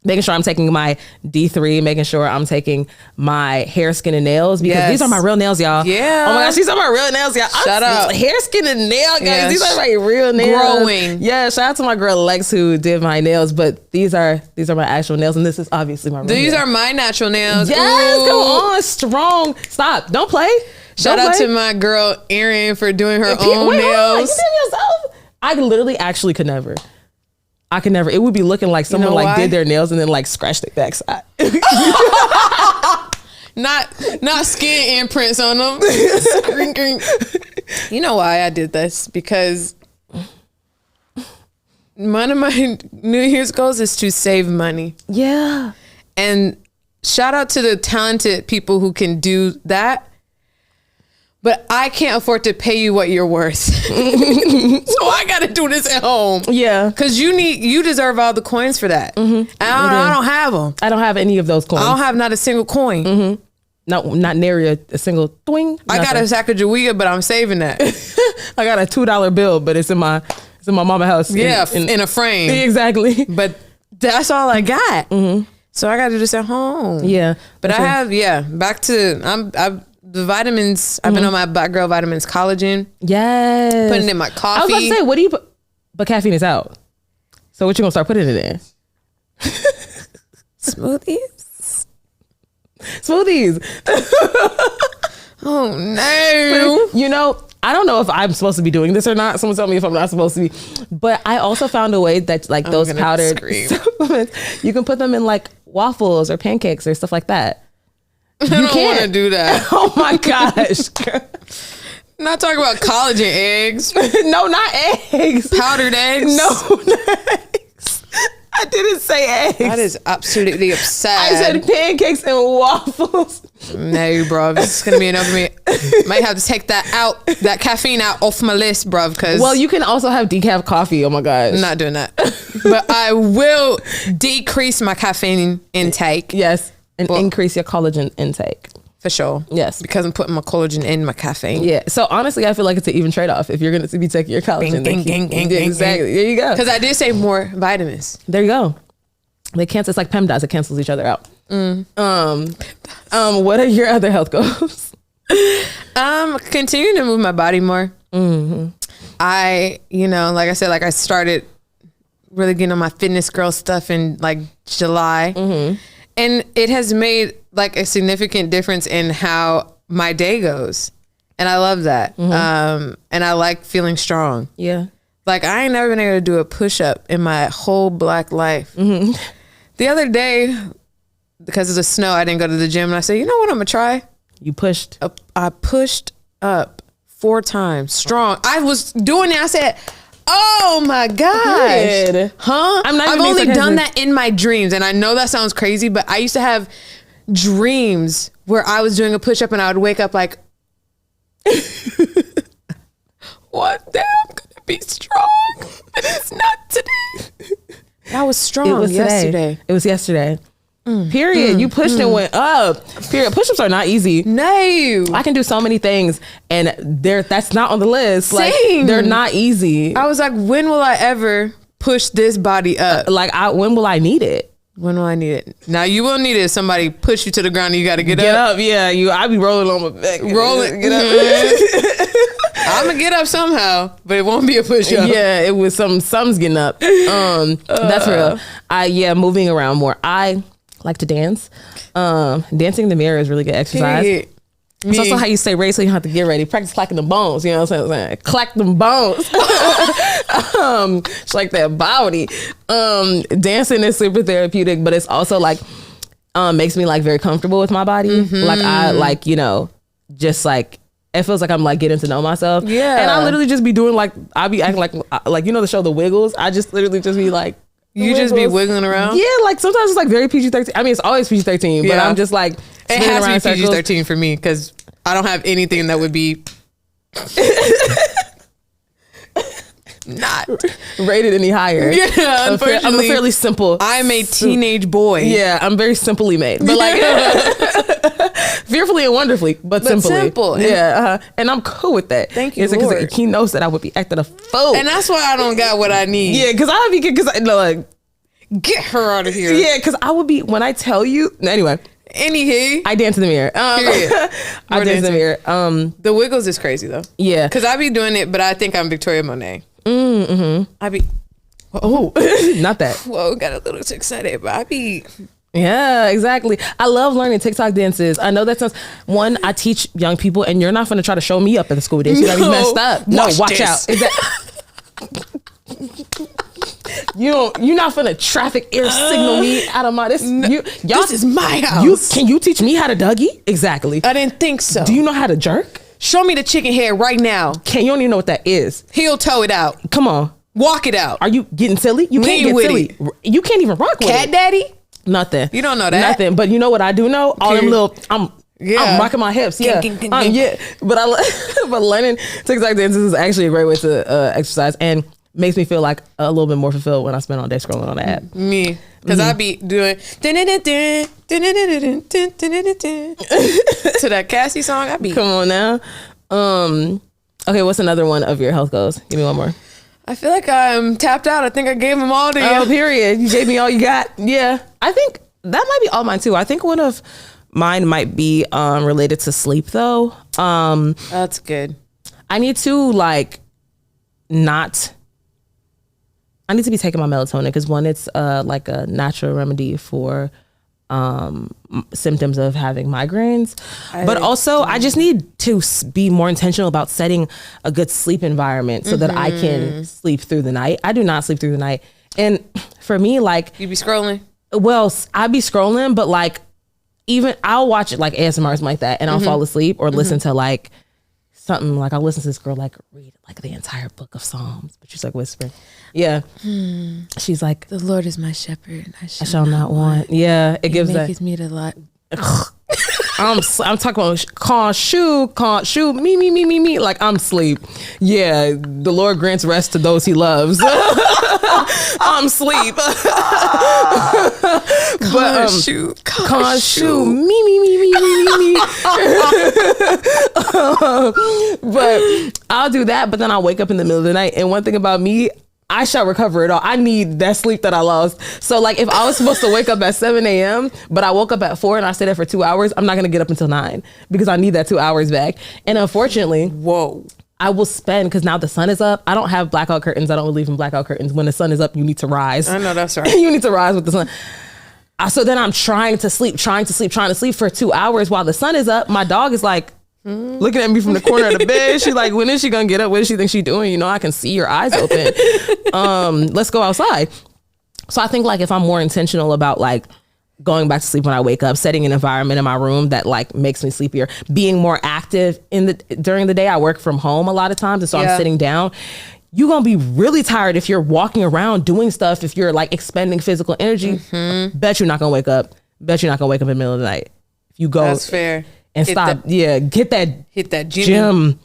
making sure I'm taking my D3, making sure I'm taking my hair, skin, and nails, because these are my real nails, y'all. Yeah. Oh my gosh, these are my real nails, y'all. Shout out. Hair, skin, and nail, guys. Yeah. These are my real nails. Growing. Yeah, shout out to my girl Lex who did my nails, but these are my actual nails, and this is obviously my real These nails. are my natural nails. Yes, Ooh. go on, strong. Stop, don't play. Shout out to my girl Erin for doing her own Wait, hold on. You nails. did them yourself? I literally actually could never. I could never. It would be looking like someone why? did their nails and then scratched the backside. Not skin imprints on them. You know why I did this? Because one of my New Year's goals is to save money. Yeah. And shout out to the talented people who can do that. But I can't afford to pay you what you're worth. So I got to do this at home. Yeah. Because you deserve all the coins for that. And I don't have them. I don't have any of those coins. I don't have not a single coin. No, not nary a single twing. I got a Sacagawea, but I'm saving that. I got a $2 bill, but it's in my mama house. Yeah, in a frame. Exactly. But that's all I got. So I got to do this at home. Yeah. But I have, back to, the vitamins, I've been on my Black Girl Vitamins collagen. Yes. Putting it in my coffee. I was about to say, what do you put? But caffeine is out. So what you gonna start putting it in? Smoothies. Oh no. You know, I don't know if I'm supposed to be doing this or not. Someone tell me if I'm not supposed to be. But I also found a way that those powdered supplements, you can put them in waffles or pancakes or stuff like that. I don't want to do that. Oh my gosh. Not talking about collagen eggs. No, not eggs. Powdered eggs. No, not eggs. I didn't say eggs. That is absolutely upset. I said pancakes and waffles. No, bro. It's going to be enough for me. Might have to take that caffeine out off my list, bro. Well, you can also have decaf coffee. Oh my gosh. I'm not doing that. But I will decrease my caffeine intake. Yes. And increase your collagen intake. For sure. Yes. Because I'm putting my collagen in my caffeine. Yeah. So honestly, I feel like it's an even trade-off if you're going to be taking your collagen. Exactly. There you go. Because I did say more vitamins. There you go. They cancel. It's like PEMDAS. It cancels each other out. What are your other health goals? Continuing to move my body more. I, like I said, I started really getting on my fitness girl stuff in July. And it has made a significant difference in how my day goes. And I love that. And I like feeling strong. Yeah. I ain't never been able to do a push-up in my whole Black life. The other day, because of the snow, I didn't go to the gym. And I said, you know what I'm going to try? You pushed. I pushed up 4 times strong. I was doing it. I said, oh my gosh. Good. Huh? I've only done that in my dreams. And I know that sounds crazy, but I used to have dreams where I was doing a push-up and I would wake up one day I'm going to be strong. But it's not today. I was strong yesterday. It was yesterday. Period. You pushed and went up. Period. Push-ups are not easy. No. I can do so many things and that's not on the list. Same. They're not easy. I was like, when will I ever push this body up? When will I need it? When will I need it? Now you will need it if somebody push you to the ground and you got to get up. Yeah, I be rolling on my back. Rolling. Get up. I'm going to get up somehow, but it won't be a push up. Yeah, it was something's getting up. That's real. Moving around more. I like to dance. Dancing in the mirror is really good exercise. It's also how you stay ready so you don't have to get ready. Practice clacking the bones. You know what I'm saying? Clack them bones. It's like that body. Dancing is super therapeutic, but it's also makes me very comfortable with my body. I just it feels like I'm getting to know myself. Yeah. And I literally just be doing I be acting like the show The Wiggles. I just literally just be you just be wiggling around? Yeah, sometimes it's very PG-13. I mean, it's always PG-13, but I'm just it has to be PG-13 for me because I don't have anything that would be not rated any higher. Yeah, unfortunately. I'm a fairly simple. I'm a teenage boy. Yeah, I'm very simply made. But fearfully and wonderfully, but simply. Simple. Yeah, and I'm cool with that. Thank you, Lord. Lord. He knows that I would be acting a fool. And that's why I don't got what I need. Yeah, because Get her out of here. Yeah, because I would be, when I tell you, anyway. Anywho, I dance in the mirror. I dance in the mirror. The Wiggles is crazy though. Yeah. Because I be doing it, but I think I'm Victoria Monet. I be... Oh, not that. Whoa, got a little too excited, but I be... Yeah, exactly. I love learning TikTok dances. I know that sounds... One, I teach young people, and you're not going to try to show me up at the school dance. You're going to be messed up. No, watch out. Is that... You're not finna traffic air signal me out of my this. This is my house. Can you teach me how to Dougie? Exactly. I didn't think so. Do you know how to jerk? Show me the chicken head right now. You don't even know what that is. Heel toe it out. Come on. Walk it out. Are you getting silly? You can't get silly. You can't even rock with it. Cat daddy? Nothing. You don't know that. Nothing. But you know what I do know? All them little. I'm rocking my hips. Yeah. Yeah. But learning TikTok dances is actually a great way to exercise and makes me feel like a little bit more fulfilled when I spend all day scrolling on the app. Me. Because I be doing to that Cassie song. I be. Come on now. Okay, what's another one of your health goals? Give me one more. I feel like I'm tapped out. I think I gave them all to you. Oh, period. You gave me all you got. Yeah. I think that might be all mine too. I think one of mine might be related to sleep though. That's good. I need to I need to be taking my melatonin because one, it's like a natural remedy for symptoms of having migraines, but also I just need to be more intentional about setting a good sleep environment so that I can sleep through the night. I do not sleep through the night, and for me, you be scrolling. Well, I be scrolling, but even I'll watch it ASMR or something like that, and I'll fall asleep or listen to something I'll listen to this girl read the entire book of Psalms, but she's whispering. Yeah. She's like, the Lord is my shepherd. I shall not want. Yeah. It gives that. He makes me to lot. I'm talking about can't shoot, me. I'm sleep. Yeah. The Lord grants rest to those he loves. I'm sleep. Can't shoot, me. But I'll do that, but then I'll wake up in the middle of the night. And one thing about me, I shall recover it all. I need that sleep that I lost. So if I was supposed to wake up at 7 a.m., but I woke up at 4 and I stayed there for 2 hours, I'm not going to get up until 9 because I need that 2 hours back. And unfortunately, I will spend, because now the sun is up. I don't have blackout curtains. I don't believe in blackout curtains. When the sun is up, you need to rise. I know that's right. You need to rise with the sun. So then I'm trying to sleep for 2 hours while the sun is up. My dog is looking at me from the corner of the bed. She's like, when is she gonna get up? What does she think she's doing? I can see your eyes open. Let's go outside. So I think if I'm more intentional about going back to sleep when I wake up, setting an environment in my room that makes me sleepier, being more active during the day. I work from home a lot of times, and so I'm sitting down. You're gonna be really tired if you're walking around doing stuff, if you're expending physical energy. Bet you're not gonna wake up. Bet you're not gonna wake up in the middle of the night. If you go, that's fair. And hit stop. Hit that gym.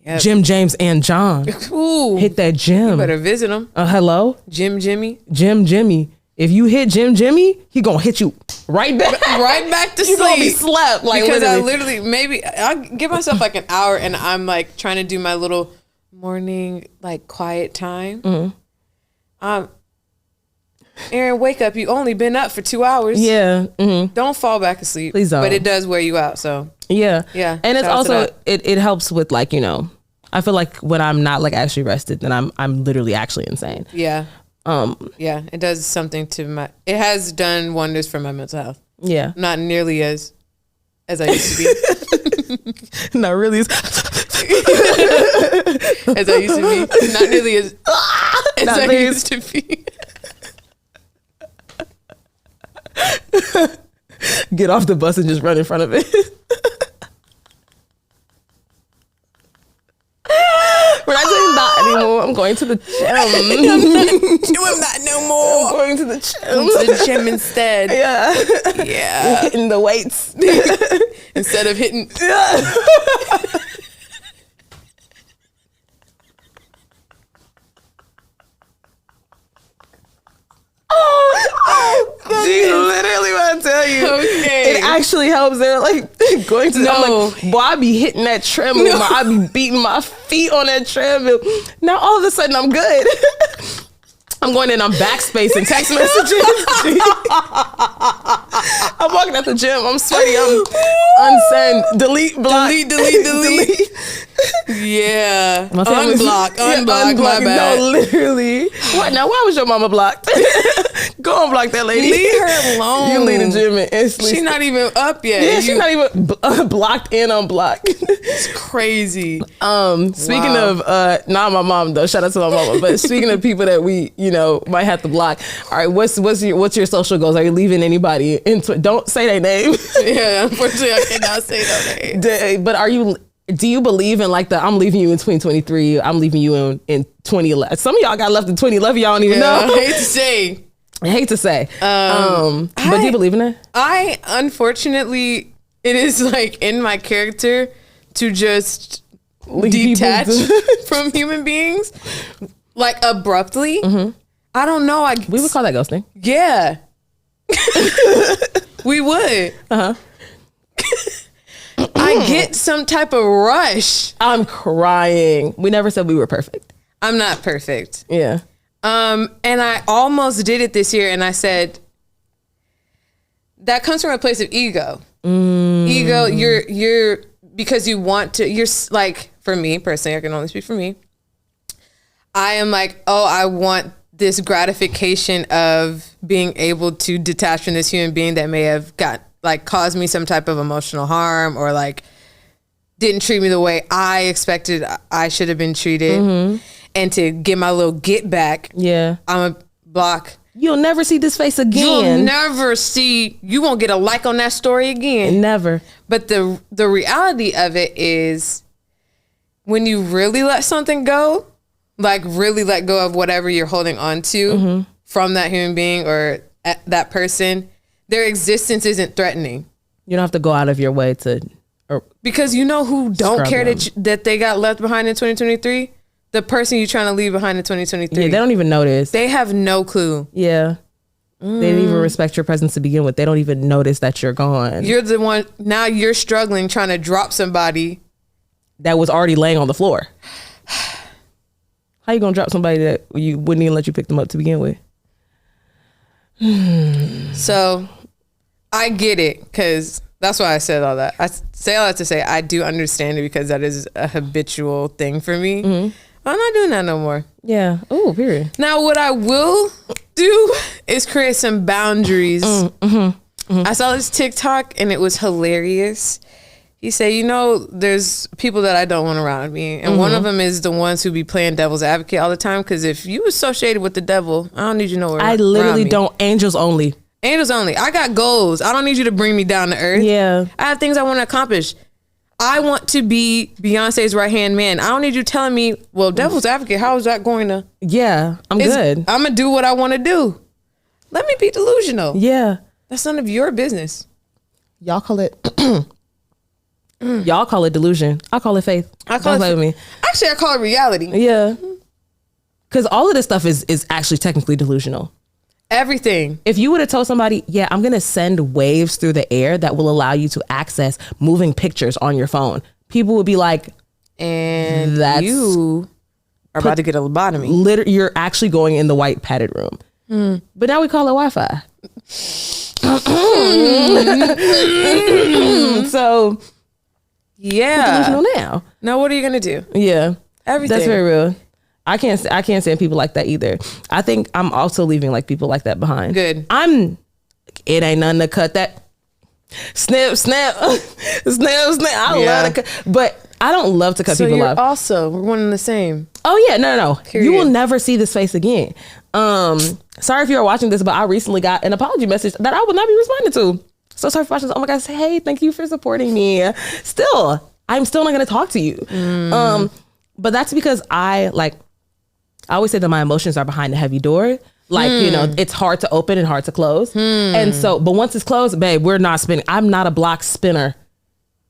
Yep. Jim, James, and John. Ooh. Hit that gym. You better visit him. Hello? Jimmy. Jim Jimmy. If you hit Jimmy, he gonna hit you right back. Right back to sleep. You gonna be slept. Because I literally, maybe, I'll give myself an hour and I'm trying to do my little morning, quiet time. Erin, wake up. You only been up for 2 hours. Yeah. Don't fall back asleep. Please don't. But it does wear you out. So yeah. And it's also, it helps with I feel when I'm not actually rested, then I'm literally actually insane. Yeah. It does something to it has done wonders for my mental health. Yeah. Not nearly as I used to be. Not really as I used to be. Not nearly as I used to be. Get off the bus and just run in front of it. We're not doing that anymore. I'm going to the gym. I'm not doing that no more. I'm going to the gym. To the gym instead. Yeah. Hitting the weights. Instead of hitting. She literally want to tell you. Okay. It actually helps. They're going to. No. I'm boy, I be hitting that treadmill. No. I be beating my feet on that treadmill. Now all of a sudden I'm good. I'm going in, I'm backspacing text messages. I'm walking at the gym, I'm sweaty, I'm unsend, delete, block. delete. Yeah. Unblock, my bad. No, literally. What now? Why was your mama blocked? Go unblock that lady. Leave her alone. You leave the gym and instantly. She's not even up yet. Yeah, she's not even blocked and unblocked. It's crazy. Speaking of, not my mom though. Shout out to my mama. But speaking of people that we, might have to block. All right, what's your social goals? Are you leaving anybody in? Don't say their name. Yeah, unfortunately, I cannot say their name. But do you believe in like I'm leaving you in 2023? I'm leaving you in 2011. Some of y'all got left in 2011. Y'all don't even know. I hate to say. But do you believe in it? I unfortunately, it is like in my character to just detach from human beings, like abruptly. Mm-hmm. I don't know. We would call that ghosting. Yeah, we would. I get some type of rush. I'm crying. We never said we were perfect. I'm not perfect. Yeah. And I almost did it this year, and I said that comes from a place of ego. Ego, you're because you want to. You're like, for me personally, I can only speak for me. I am like, I want this gratification of being able to detach from this human being that may have caused me some type of emotional harm, or like didn't treat me the way I expected I should have been treated. Mm-hmm. And to get my little get back, I'm a block. You'll never see this face again. You won't get a like on that story again. Never. But the reality of it is, when you really let something go, like really let go of whatever you're holding on to from that human being or that person, their existence isn't threatening. You don't have to go out of your way to... because you know who don't care that they got left behind in 2023? The person you're trying to leave behind in 2023. Yeah, they don't even notice. They have no clue. Yeah. They didn't even respect your presence to begin with. They don't even notice that you're gone. You're the one, now you're struggling trying to drop somebody that was already laying on the floor. How you gonna drop somebody that you wouldn't even let you pick them up to begin with? So I get it, because that's why I said all that. I say all that to say I do understand it, because that is a habitual thing for me. Mm-hmm. I'm not doing that no more. Yeah. Oh, period. Now, what I will do is create some boundaries. I saw this TikTok and it was hilarious. He said, there's people that I don't want around me. And one of them is the ones who be playing devil's advocate all the time. Because if you associated with the devil, I don't need you nowhere. I literally don't. Angels only. Angels only. I got goals. I don't need you to bring me down to earth. Yeah. I have things I want to accomplish. I want to be Beyonce's right-hand man. I don't need you telling me, well, devil's advocate, how is that going to... Yeah, I'm good. I'm going to do what I want to do. Let me be delusional. Yeah. That's none of your business. Y'all call it... Y'all call it delusion. I call it faith. Actually, I call it reality. Yeah. Because all of this stuff is actually technically delusional. Everything. If you would have told somebody, I'm going to send waves through the air that will allow you to access moving pictures on your phone, people would be like, and you are about to get a lobotomy. You're actually going in the white padded room. But now we call it Wi-Fi. So, yeah. Delusional now. Now what are you going to do? Yeah. Everything. That's very real. I can't stand people like that either. I think I'm also leaving like people like that behind. Good. It ain't nothing to cut that. Snip, snap, snap, snap. I love to cut, but I don't love to cut people off. We're one and the same. Oh yeah, no. Period. You will never see this face again. Sorry if you're watching this, but I recently got an apology message that I will not be responding to. So sorry for watching this. Oh my God, say, hey, thank you for supporting me. I'm still not going to talk to you. But that's because I always say that my emotions are behind a heavy door. It's hard to open and hard to close. And so, but once it's closed, babe, we're not spinning. I'm not a block spinner.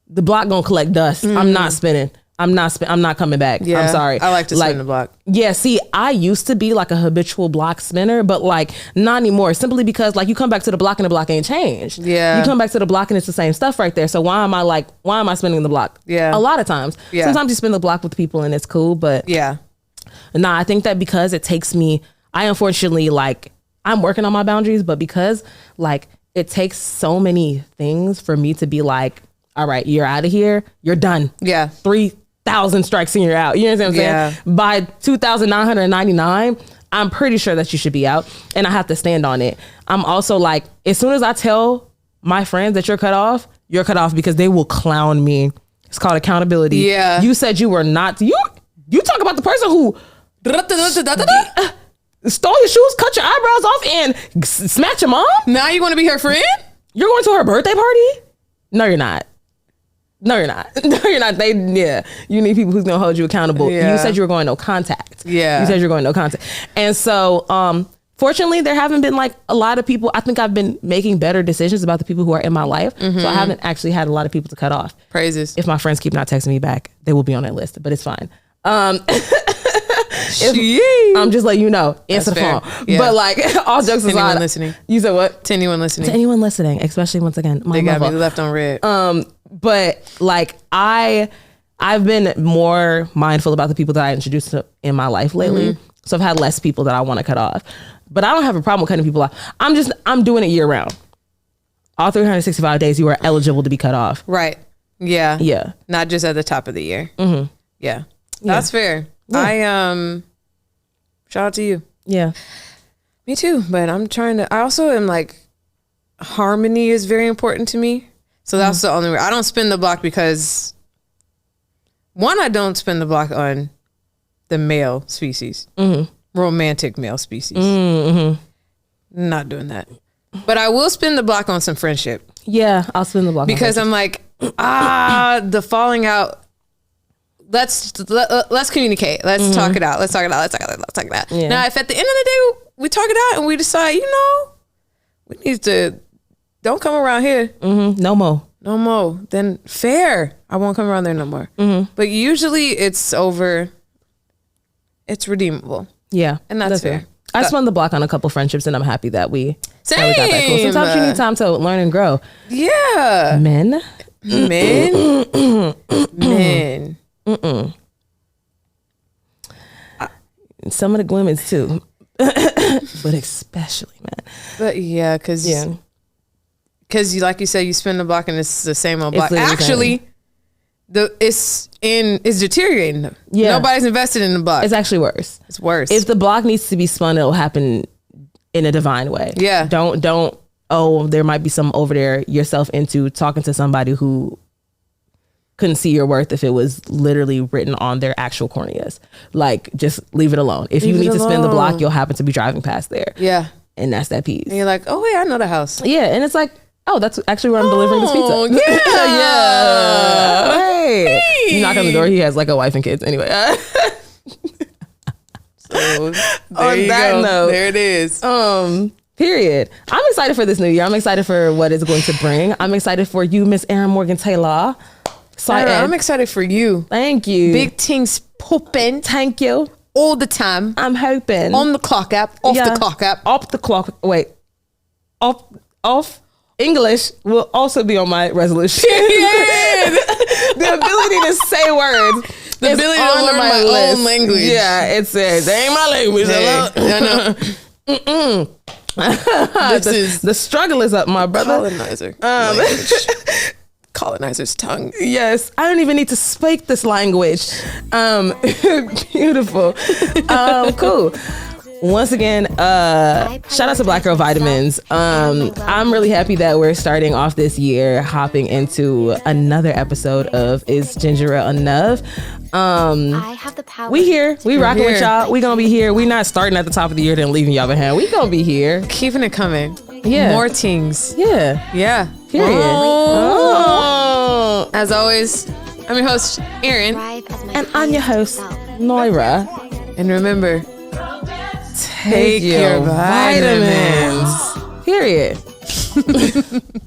The block gonna collect dust. I'm not spinning. I'm not coming back. Yeah, I'm sorry. I like to spin the block. Yeah, see, I used to be like a habitual block spinner, but not anymore. Simply because you come back to the block and the block ain't changed. Yeah. You come back to the block and it's the same stuff right there. So why am I spinning the block? Yeah. A lot of times. Yeah. Sometimes you spin the block with people and it's cool, but yeah. I think that because it takes me, I unfortunately, like, I'm working on my boundaries, but because like it takes so many things for me to be like, all right, you're out of here, you're done. Yeah. 3,000 strikes and you're out. You know what I'm saying? By 2,999, I'm pretty sure that you should be out, and I have to stand on it. I'm also like, as soon as I tell my friends that you're cut off because they will clown me. It's called accountability. Yeah. You said you were not. You talk about the person who stole your shoes, cut your eyebrows off, and smacked your mom? Now you want to be her friend? You're going to her birthday party? No, you're not. No, you're not. No, you're not. You need people who's going to hold you accountable. Yeah. You said you were going no contact. Yeah. You said you're going no contact. And so, fortunately, there haven't been like a lot of people. I think I've been making better decisions about the people who are in my life. So I haven't actually had a lot of people to cut off. Praises. If my friends keep not texting me back, they will be on that list, but it's fine. I'm just letting you know, answer the phone. Yeah. But like, all jokes aside, anyone listening. You said what? To anyone listening. To anyone listening, especially once again, my they got mother. me left on red. But like I've been more mindful about the people that I introduced in my life lately. So I've had less people that I want to cut off. But I don't have a problem with cutting people off. I'm doing it year round. All 365 days you are eligible to be cut off. Right. Yeah. Yeah. Not just at the top of the year. Yeah. That's fair. Yeah. Shout out to you. Yeah. Me too. But I also am like, harmony is very important to me. So that's the only way. I don't spin the block because, one, I don't spin the block on the male species. Romantic male species. Not doing that. But I will spin the block on some friendship. Yeah, I'll spin the block. Because I'm like, the falling out. Let's communicate. Let's talk it out. Let's talk it out. Yeah. Now, if at the end of the day we talk it out and we decide, we need to, don't come around here. No more. Then fair. I won't come around there no more. But usually it's over. It's redeemable. Yeah, and that's fair. I spun the block on a couple friendships, and I'm happy that we got that cool. Same. Sometimes you need time to learn and grow. Yeah. Men. Some of the women's too, but especially men. But yeah, because like you said, you spin the block and it's the same old block. Actually, it's deteriorating. Yeah, nobody's invested in the block. It's actually worse. It's worse. If the block needs to be spun, it'll happen in a divine way. Yeah. Don't. Oh, there might be some over there yourself into talking to somebody who couldn't see your worth if it was literally written on their actual corneas. Like, just leave it alone. If you need to spin the block, you'll happen to be driving past there. Yeah. And that's that piece. And you're like, oh, wait, I know the house. Yeah. And it's like, oh, that's actually where I'm delivering this pizza. Yeah. Yeah. Hey. You knock on the door, he has like a wife and kids. Anyway. So, there it is. Period. I'm excited for this new year. I'm excited for what it's going to bring. I'm excited for you, Miss Erin Morgan Taylor. I'm excited for you. Thank you. Big things popping. Thank you. All the time. I'm hoping. On the clock app. Off the clock app. Off the clock. Wait. Off. English will also be on my resolution. Yeah. The ability to say words. The ability to learn my own language. Yeah, it says, that ain't my language. Hey, I know. The struggle is up, my brother. Colonizer. Colonizer's tongue. Yes, I don't even need to speak this language. Beautiful. Cool. Once again, shout out to Black Girl Vitamins. I'm really happy that we're starting off this year hopping into another episode of Is Ginger Ale Enough? I have the power. We here. We rocking with y'all. We gonna be here. We not starting at the top of the year then leaving y'all behind. We gonna be here. Keeping it coming. Yeah. More things. Yeah. Yeah. Period. Oh. As always, I'm your host, Erin. And I'm your host, Naira. And remember, take your vitamins. Period.